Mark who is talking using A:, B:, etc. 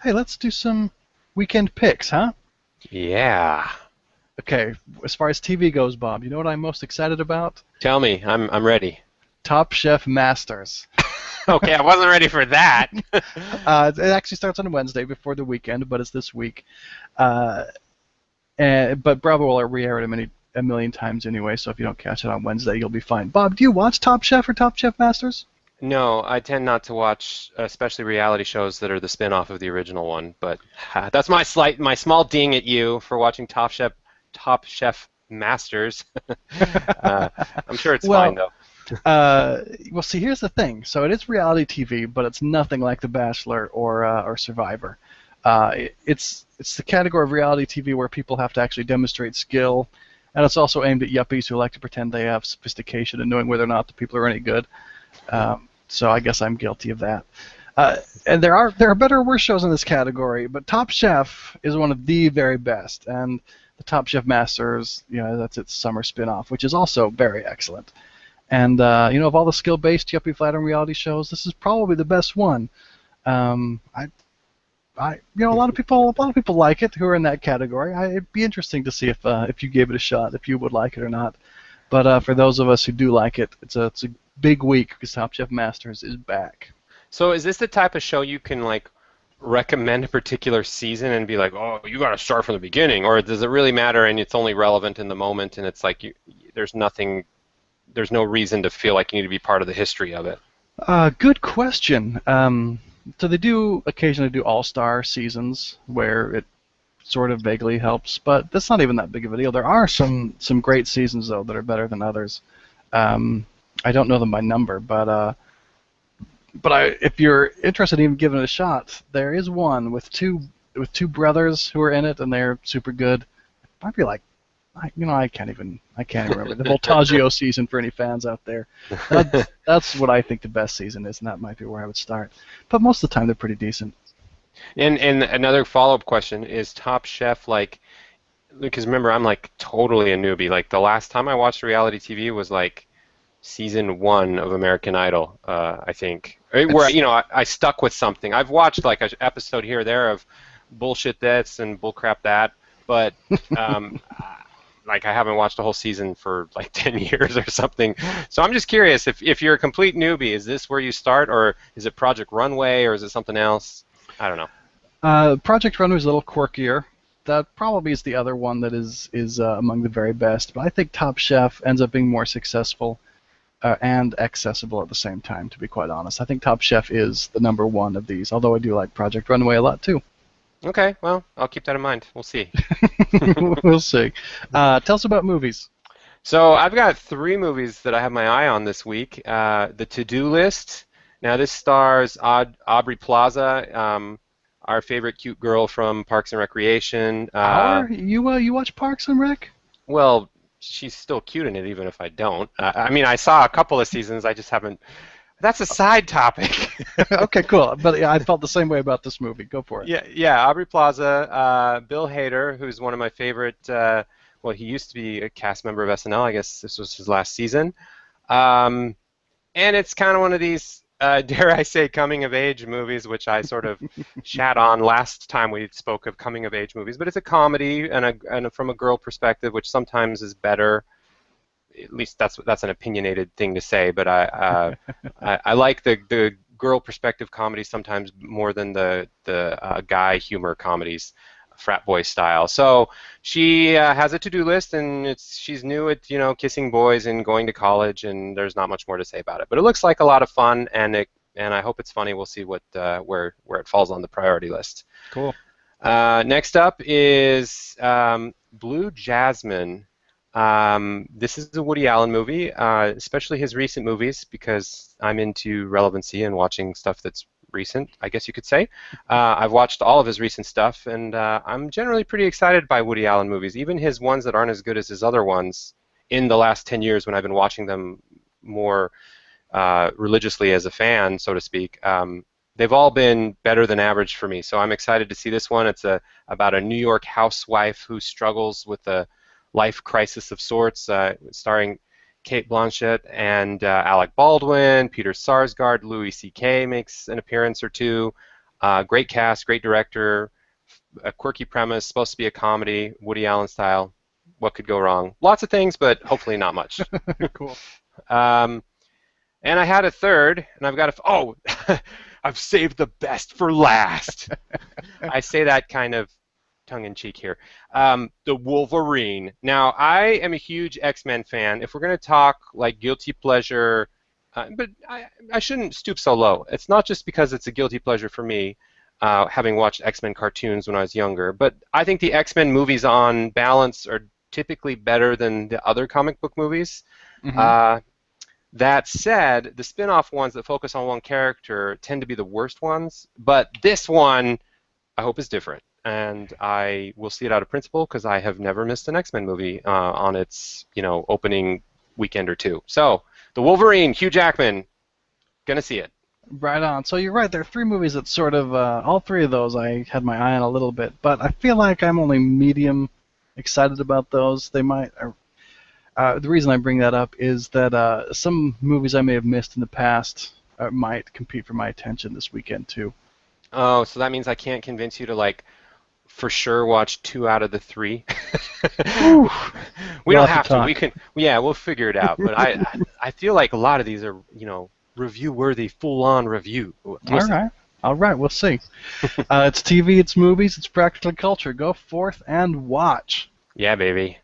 A: Hey, let's do some weekend picks, huh?
B: Yeah.
A: Okay, as far as TV goes, Bob, you know what I'm most excited about?
B: Tell me, I'm ready.
A: Top Chef Masters.
B: Okay, I wasn't ready for that.
A: It actually starts on Wednesday before the weekend, but it's this week. Uh, but Bravo will re-air it a million times anyway, so if you don't catch it on Wednesday, you'll be fine. Bob, do you watch Top Chef or Top Chef Masters?
B: No, I tend not to watch, especially reality shows that are the spin-off of the original one. But that's my small ding at you for watching Top Chef Masters. uh, I'm sure it's fine
A: Well,
B: though.
A: well, see, here's the thing. So it is reality TV, but it's nothing like The Bachelor or Survivor. It's the category of reality TV where people have to actually demonstrate skill, and it's also aimed at yuppies who like to pretend they have sophistication and knowing whether or not the people are any good. So I guess I'm guilty of that. And there are better or worse shows in this category, but Top Chef is one of the very best, and the Top Chef Masters, that's its summer spin-off, which is also very excellent. And of all the skill-based yuppie flattering reality shows, this is probably the best one. Um, I, a lot of people like it who are in that category. It'd be interesting to see if you gave it a shot, if you would like it or not. But for those of us who do like it, it's a big week because Top Chef Masters is back.
B: So is this the type of show you can like recommend a particular season and be like, oh, you got to start from the beginning, or does it really matter and it's only relevant in the moment and it's like there's nothing, there's no reason to feel like you need to be part of the history of it?
A: Good question. So they do occasionally do all-star seasons where it sort of vaguely helps, but that's not even that big of a deal. There are some great seasons though that are better than others. Um, I don't know them by number, but if you're interested in even giving it a shot, there is one with two brothers who are in it, and they're super good. It might be like, I can't even remember the Voltaggio season for any fans out there. That's what I think the best season is, and that might be where I would start. But most of the time, they're pretty decent.
B: And another follow-up question is Top Chef like, because remember I'm like totally a newbie. Like the last time I watched reality TV was like season one of American Idol, I think, where
A: It's
B: I stuck with something. I've watched like an episode here or there of bullshit this and bullcrap that, but um, like I haven't watched a whole season for like 10 years or something. So I'm just curious if you're a complete newbie, is this where you start, or is it Project Runway, or is it something else? I don't know.
A: Project Runway is a little quirkier. That probably is the other one that is among the very best. But I think Top Chef ends up being more successful and accessible at the same time, to be quite honest. I think Top Chef is the number one of these, although I do like Project Runway a lot too.
B: Okay, well, I'll keep that in mind. We'll see.
A: We'll see. Tell us about movies.
B: So I've got three movies that I have my eye on this week. The To-Do List. Now this stars Aubrey Plaza, our favorite cute girl from Parks and Recreation.
A: You watch Parks and Rec?
B: Well, she's still cute in it, even if I don't. I mean, I saw a couple of seasons. I just haven't. That's a side topic.
A: Okay, cool. But yeah, I felt the same way about this movie. Go for it.
B: Yeah, yeah. Aubrey Plaza, Bill Hader, who's one of my favorite. Well, he used to be a cast member of SNL. I guess this was his last season. Um, and it's kind of one of these, dare I say, coming of age movies, which I sort of shat on last time we spoke of coming of age movies. But it's a comedy from a girl perspective, which sometimes is better. At least that's an opinionated thing to say. But I like the girl perspective comedy sometimes more than the guy humor comedies, frat boy style. So she has a to-do list, and she's new at kissing boys and going to college, and there's not much more to say about it. But it looks like a lot of fun, and I hope it's funny. We'll see where it falls on the priority list.
A: Cool.
B: Next up is Blue Jasmine. This is a Woody Allen movie, especially his recent movies, because I'm into relevancy and watching stuff that's recent, I guess you could say. I've watched all of his recent stuff, and I'm generally pretty excited by Woody Allen movies, even his ones that aren't as good as his other ones in the last 10 years when I've been watching them more religiously as a fan, so to speak. They've all been better than average for me, so I'm excited to see this one. It's about a New York housewife who struggles with a life crisis of sorts, starring Kate Blanchett and Alec Baldwin, Peter Sarsgaard, Louis C.K. makes an appearance or two. Great cast, great director, a quirky premise, supposed to be a comedy, Woody Allen style. What could go wrong? Lots of things, but hopefully not much.
A: Cool.
B: Um, and I had a third, and I've got a. Oh, I've saved the best for last. I say that kind of tongue-in-cheek here. The Wolverine. Now, I am a huge X-Men fan. If we're going to talk like guilty pleasure, but I shouldn't stoop so low. It's not just because it's a guilty pleasure for me, having watched X-Men cartoons when I was younger, but I think the X-Men movies on balance are typically better than the other comic book movies.
A: Mm-hmm.
B: That said, the spin-off ones that focus on one character tend to be the worst ones, but this one I hope is different. And I will see it out of principle because I have never missed an X-Men movie on its, opening weekend or two. So, the Wolverine, Hugh Jackman, gonna see it.
A: Right on. So you're right. There are three movies that sort of, all three of those I had my eye on a little bit, but I feel like I'm only medium excited about those. They might. The reason I bring that up is that some movies I may have missed in the past might compete for my attention this weekend too.
B: Oh, so that means I can't convince you to for sure watch 2 out of the 3.
A: Whew.
B: We
A: We'll
B: don't
A: have
B: have
A: to
B: to.
A: talk.
B: We can. Yeah, we'll figure it out. But I feel like a lot of these are review worthy, full on review. We'll see.
A: All right. We'll see. It's TV, it's movies, it's practically culture. Go forth and watch.
B: Yeah, baby.